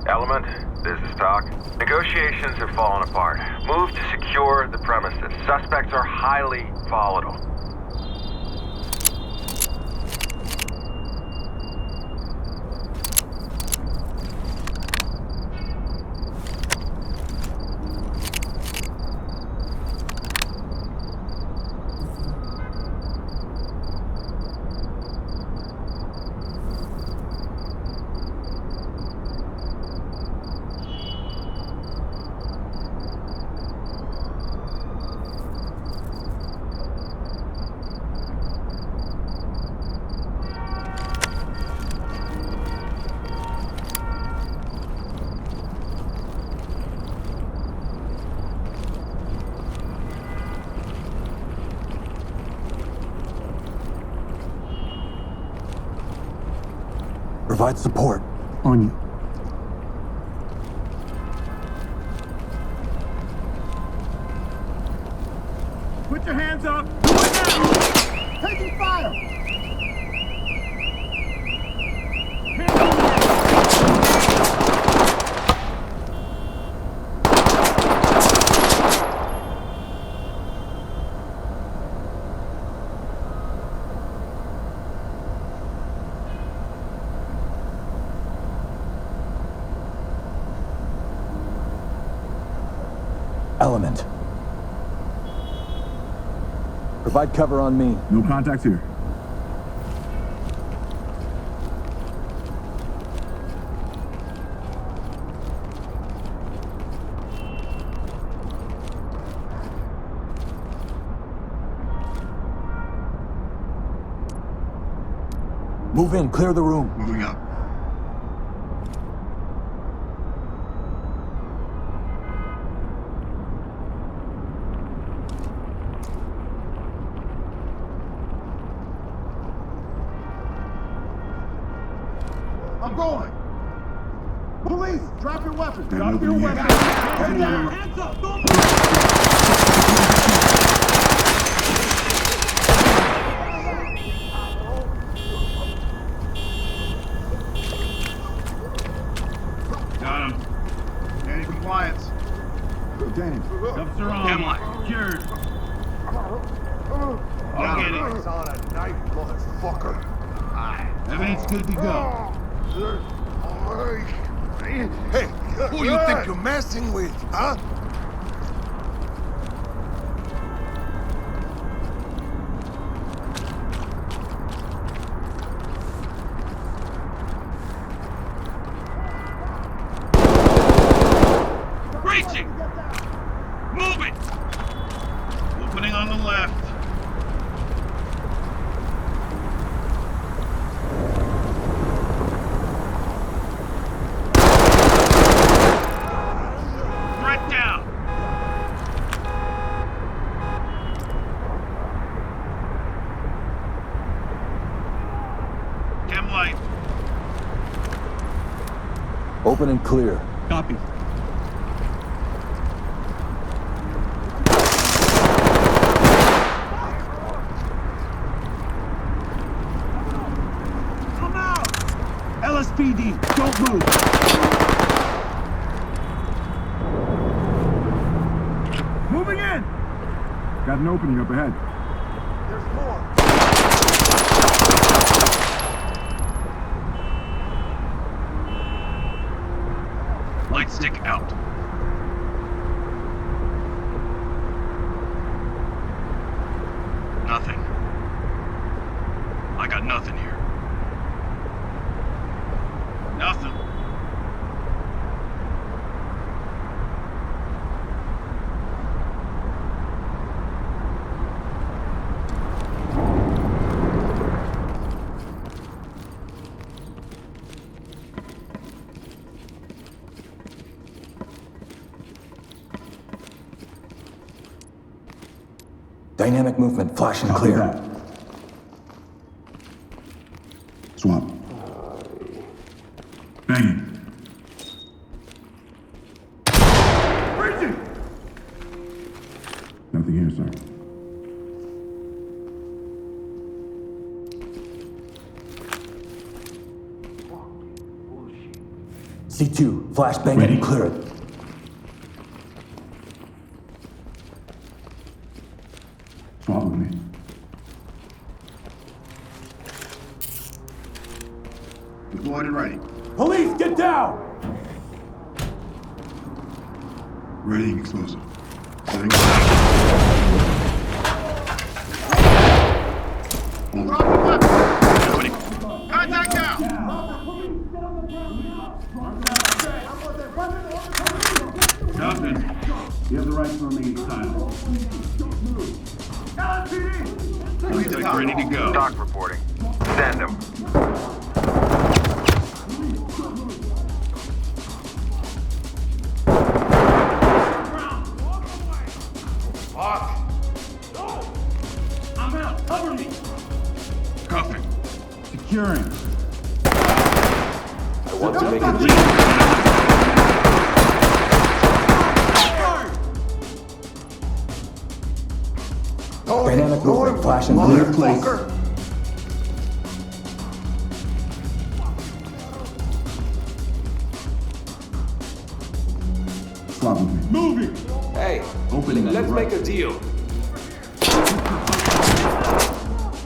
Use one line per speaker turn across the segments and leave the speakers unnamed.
Element, business talk. Negotiations have fallen apart. Move to secure the premises. Suspects are highly volatile.
Provide support. On you.
Put your hands up! Do it now! Taking fire!
Element. Provide cover on me.
No contacts here.
Move in, clear the room.
Moving up. I'm going! Police! Drop your weapons! Drop your weapons! Hands up! Don't Got him. Any compliance? Dang. Cuffs are on. Hemlock. Secured. I'll get it.
It's on a knife, motherfucker.
Evidence good to go.
Hey, who you think you're messing with, huh?
Breaching! Move it! Opening on the left. Threat down! Chem light.
Open and clear.
Copy. Come out! LSPD, don't move! Moving in! Got an opening up ahead.
There's more.
Light stick out.
got nothing here. Nothing.
Dynamic movement, flash and clear.
Swap. Bang. Nothing here, sir.
C2, flash bang it and clear it.
Swap with me. Deployed and ready.
Police, get down!
Ready, explosive. Setting.
Nobody. Contact now!
Nothing. You have the right to remain silent.
Contact ready to go.
Doc reporting. Send him.
I'm out. Cover me.
Cuffing.
Securing.
I want to make a deal. Dynamic movement, flash and clear.
Place. Swap with me.
Moving!
Hey,
Opening on
let's
the right.
make a deal.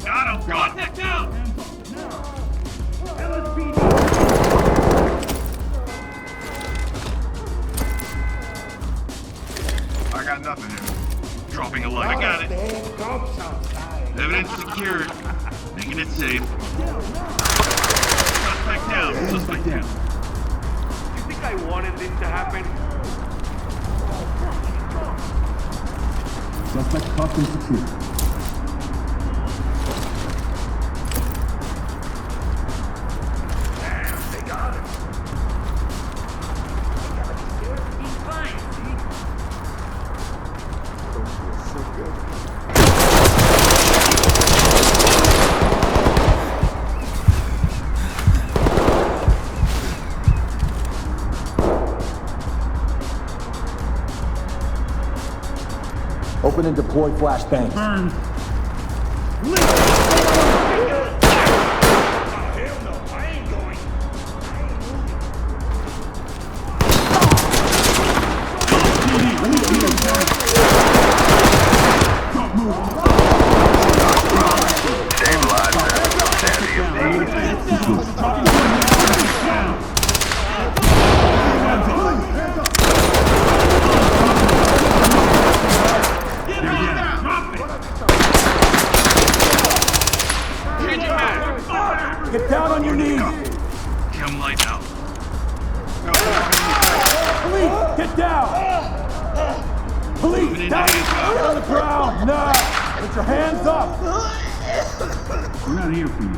Got him! Contact now! I got nothing here. Dropping a line. I got it. Evidence secured. Making it safe. Suspect down. Suspect down.
You think I wanted this to happen?
Suspect cuffed and secured.
Open and deploy flashbangs.
Burn.
Save lives and sanity of these.
Get down on your knees!
Come light out.
Police, get down! Police, down! Get on the ground, now! Put your hands up!
We're not here for you.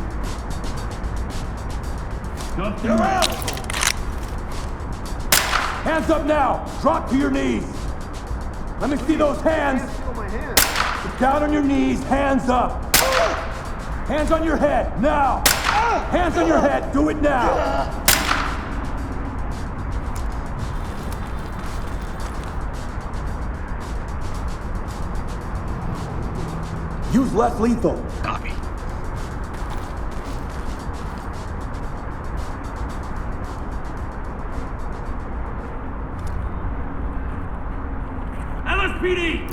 Dustin,
Hands up now! Drop to your knees! Let me see those hands! Get down on your knees, hands up! Hands on your head, now! Hands on your head, do it now! Use less lethal.
Copy.
LSPD!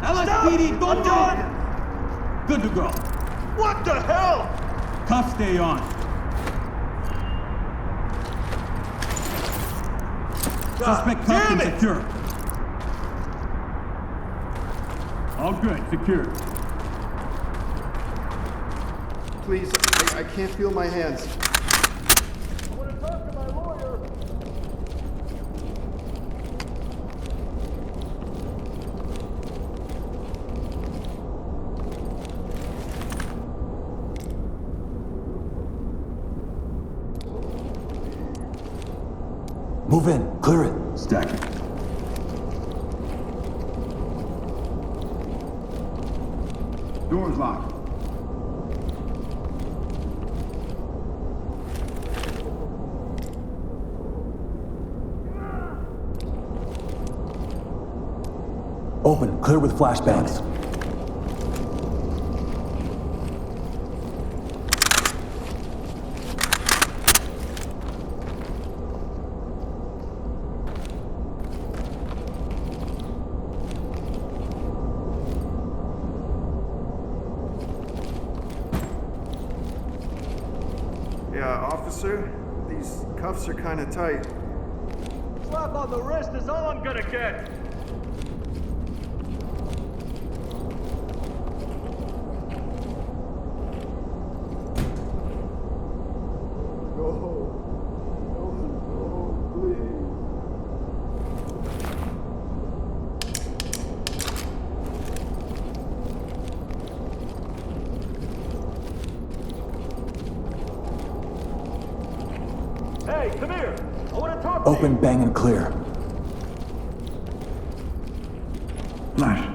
LSPD, don't do it! Good to go.
what the hell?
Cuffs stay on. Suspect cuffed and secure. All good, secure.
please. I can't feel my hands.
I want to talk to my lawyer.
Move in. Clear it.
Stacking. Door's locked.
Open. Clear with flashbangs.
Yeah, officer, these cuffs are kind of tight.
Slap on the wrist is all I'm gonna get. Hey, come here. I want to talk to
Open,
you.
bang, and clear.
Flash.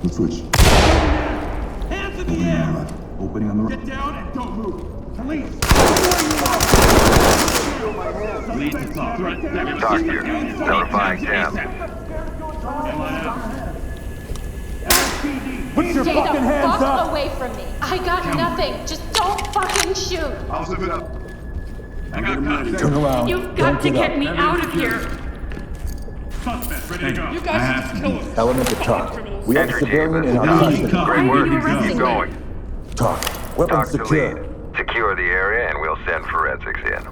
Let's switch.
Hands in the air!
Opening on the right.
Get down and don't move! Police!
Lead to talk.
Talk here. Notifying Cam.
Put your
Stay
fucking
the
hands
fuck
up!
away from me. I got nothing. Just don't fucking shoot.
I'll zip it up.
I got cops.
Turn around.
You've got to
Don't
get
up.
me out of here.
Suspect, ready to go.
You guys should just kill us.
Element to talk. We have a
Entry team,
civilian
this
in
is
our
Tom.
custody.
Great
Why
work.
are you arresting
Keep
me?
going.
Talk. Weapons
Talk to
secure.
lead. Secure the area and we'll send forensics in.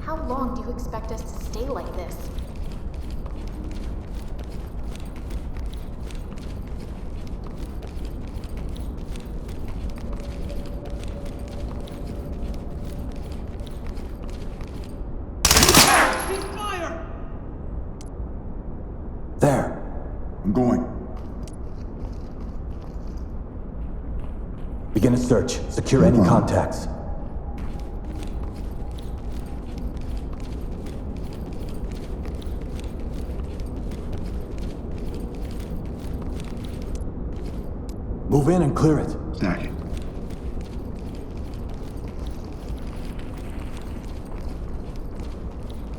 How long do you expect us to stay like this?
Fire!
There.
I'm going.
Begin a search. Secure any contacts. Move in and clear it.
Stacking.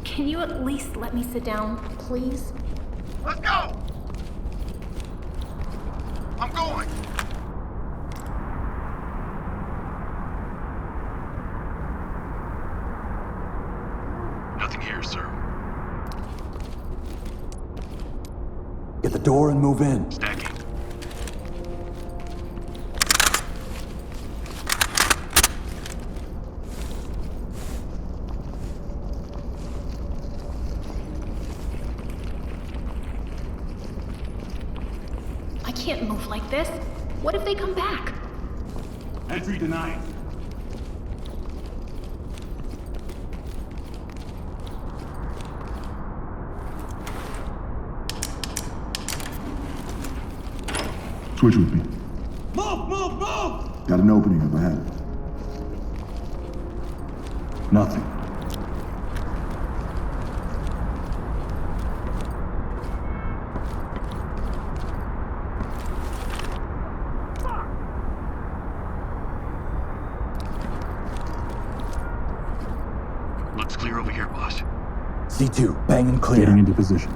Can you at least let me sit down, please?
Let's go! I'm going! Nothing here, sir.
Get the door and move in.
Stacking.
I can't move like this. What if they come back?
Entry denied.
Switch with me.
Move, move, move!
Got an opening up ahead. Nothing.
Looks clear over here, boss.
C2, bang and clear.
Getting into position.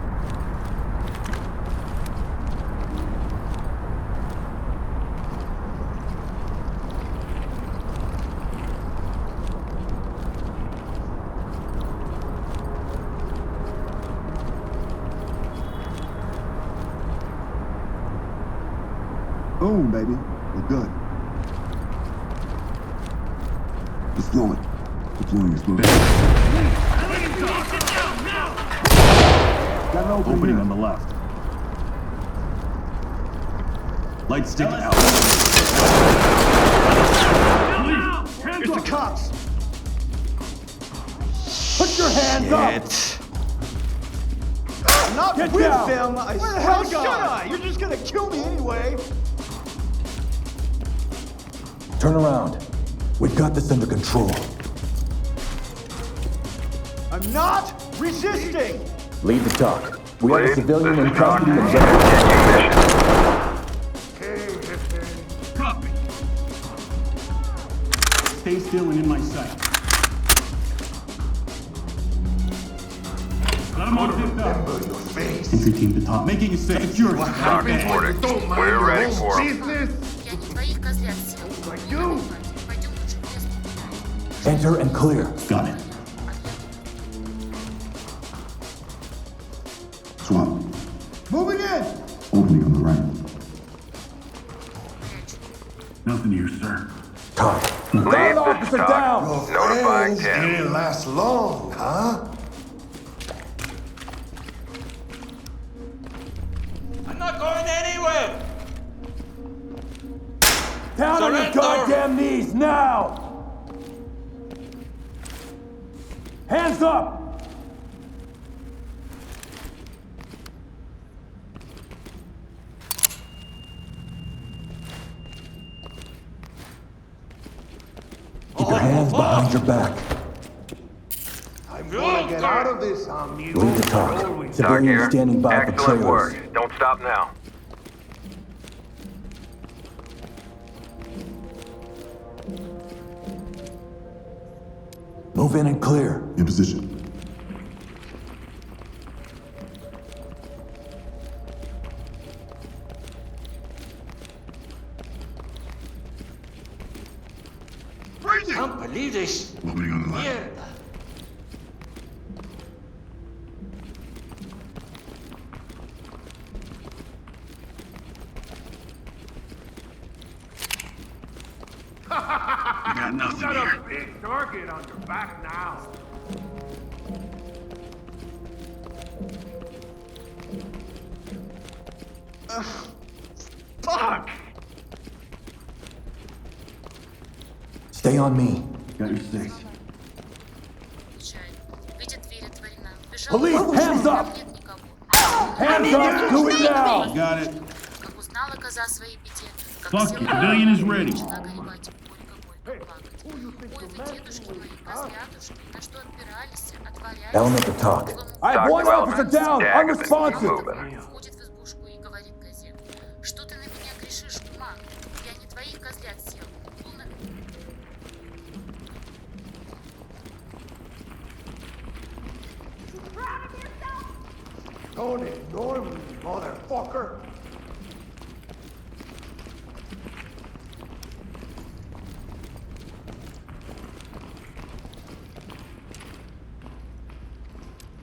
Boom, baby. We're good. Let's blow it. Deploying explosive. Got an opening on the left. Light stick out.
It's the cops!
Put your hands up!
Not
Get
with
down.
them! Where the hell should I? You're just gonna kill me anyway!
Turn around. We've got this under control.
I'm not resisting!
Lead the talk. We have a
Lead,
civilian
this
in
is Doc.
custody and ready.
Continue mission.
Copy.
Stay still and in my sight.
Got him all zipped up.
Entry team to top.
Making it safe. Secure.
Doc reporting. We're ready for him.
Я не твоих козлят сел. Пойдем лучше в лес погуляем.
Enter and clear.
Got it. Swap.
Moving in!
Opening on the right. Nothing here, sir.
Talk.
Lead,
Guard
this is
officer
Doc.
down!
Notifying 10.
Didn't last long, huh?
I'm not going anywhere!
Down on your
Surrender.
goddamn knees, now! Hands up!
Keep your hands behind your back.
I'm gonna get out of this, amigo.
Lead the talk.
Doc
Civilian
here.
standing by for
Excellent
trailers.
work. Don't stop now.
Move in and clear.
In position.
I can't believe this.
Opening on the left.
Mierda.
I got nothing here.
big target on your back now. Fuck!
Stay on me.
Got your six.
Видит, дверь отворена. Бежал.
Police, hands up!
Нет никого.
Hands up! Do it now!
Got it.
Как узнала коза о своей беде, как
Fuck
села
it,
на
civilian is
лавку,
ready.
начала горевать, горько-горько плакать. Ой, вы, дедушки мои, козлятушки, на что отпирались, отворялись.
Element to talk.
I have
Doc
one officer
development.
down,
Dag has been
unresponsive.
moving.
Входит в избушку и говорит козе: что ты на меня грешишь, кума? Я не твоих козлят съел. Полно.
Don't ignore me, motherfucker.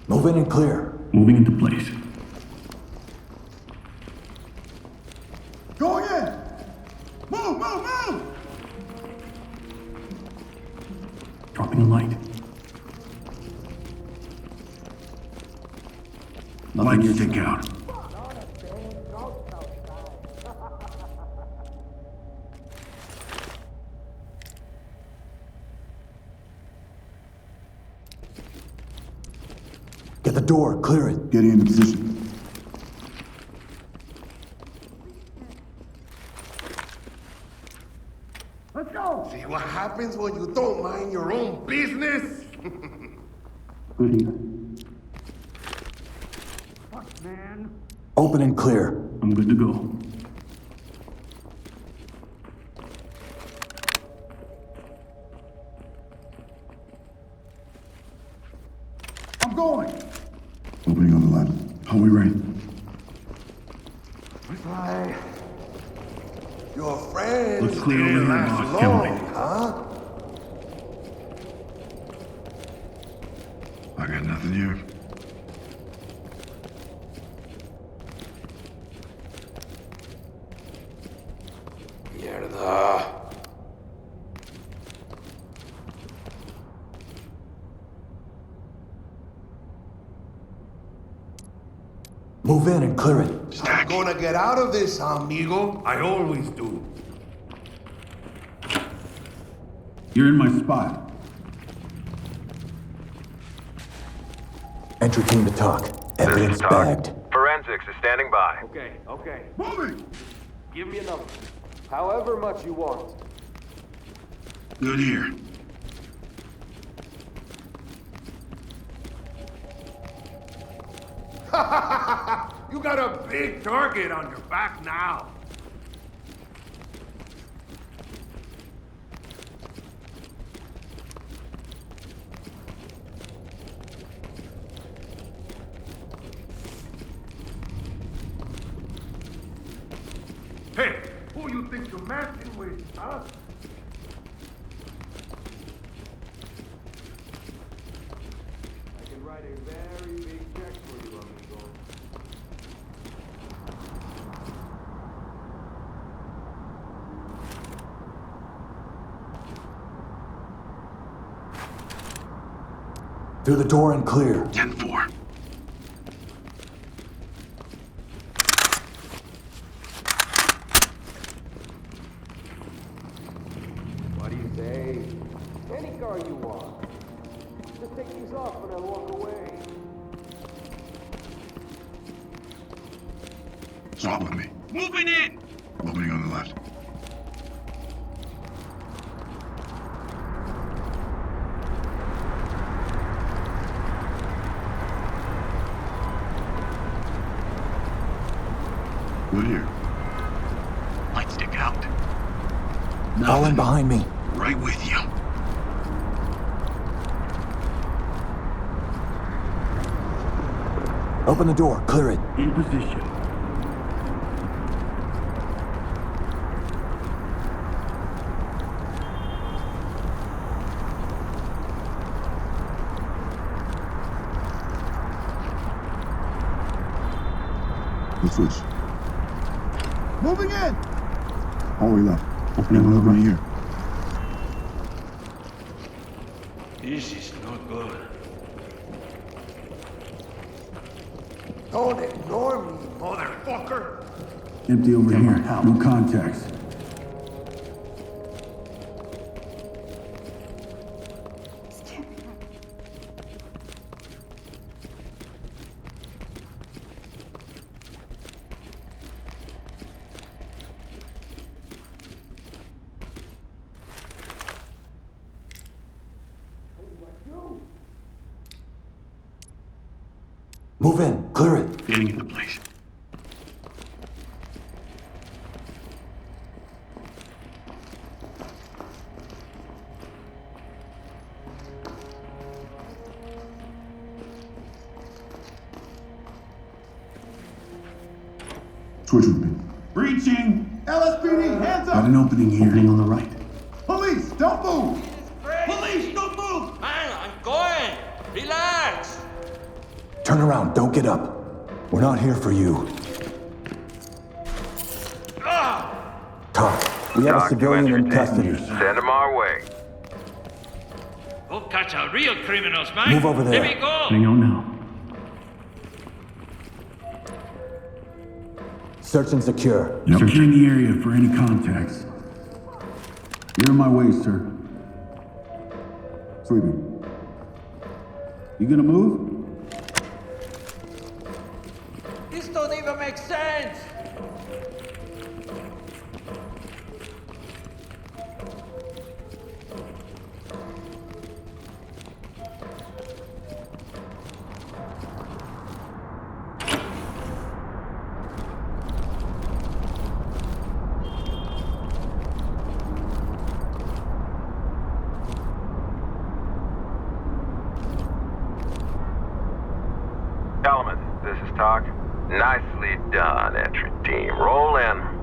Move in and clear.
Moving into place.
Going in! Move, move, move!
Dropping a light. Nothing here to take out.
Get the door. Clear it.
Getting into position.
Let's go!
See what happens when you don't mind your own business?
Good here.
Fuck, man.
Open and clear.
I'm good to go.
I'm going!
Opening on the left. How we ready?
Bye.
Your friends
Looks clear over
didn't
here,
last
boss. Count
long,
it.
huh?
I got nothing here.
Mierda.
Move in and clear it.
I'm gonna get out of this, amigo. I always do.
You're in my spot.
Entry team to talk. Evidence
Talk.
bagged.
Forensics is standing by.
Okay.
Moving!
Give me a number. However much you want.
Good here.
You got a big target on your back now. Hey, who you think you're messing with, huh?
I can write a very big check for you, amigo.
Through the door and clear.
10-4.
What do you say? Any car you want. Just take these off and I'll walk away.
Swap with me. Moving in! Opening on the left. Good here. Light stick out.
All in behind me.
Right with you.
Open the door. Clear it.
In position.
The switch. Moving in!
Hallway left. Opening on the right here.
This is not good.
Don't ignore me, motherfucker!
Empty over here. No contacts.
Move in. Clear it.
Getting into place.
Switch with me.
Breaching! LSPD, hands
Got
up!
an opening here. Opening on the right.
Police, don't move!
Police, don't move! Man, I'm going! Relax!
Turn around. Don't get up. We're not here for you. Talk. We have a
Talk to
civilian in
entry team.
custody.
Send them our way.
Go catch our real criminals, man!
Move over there.
Here we go!
Opening on now.
Search and secure.
Securing the area for any contacts. You're in my way, sir. Sleeping. You gonna move?
This don't even make sense!
Element, this is Talk. Nicely done, entry team. Roll in.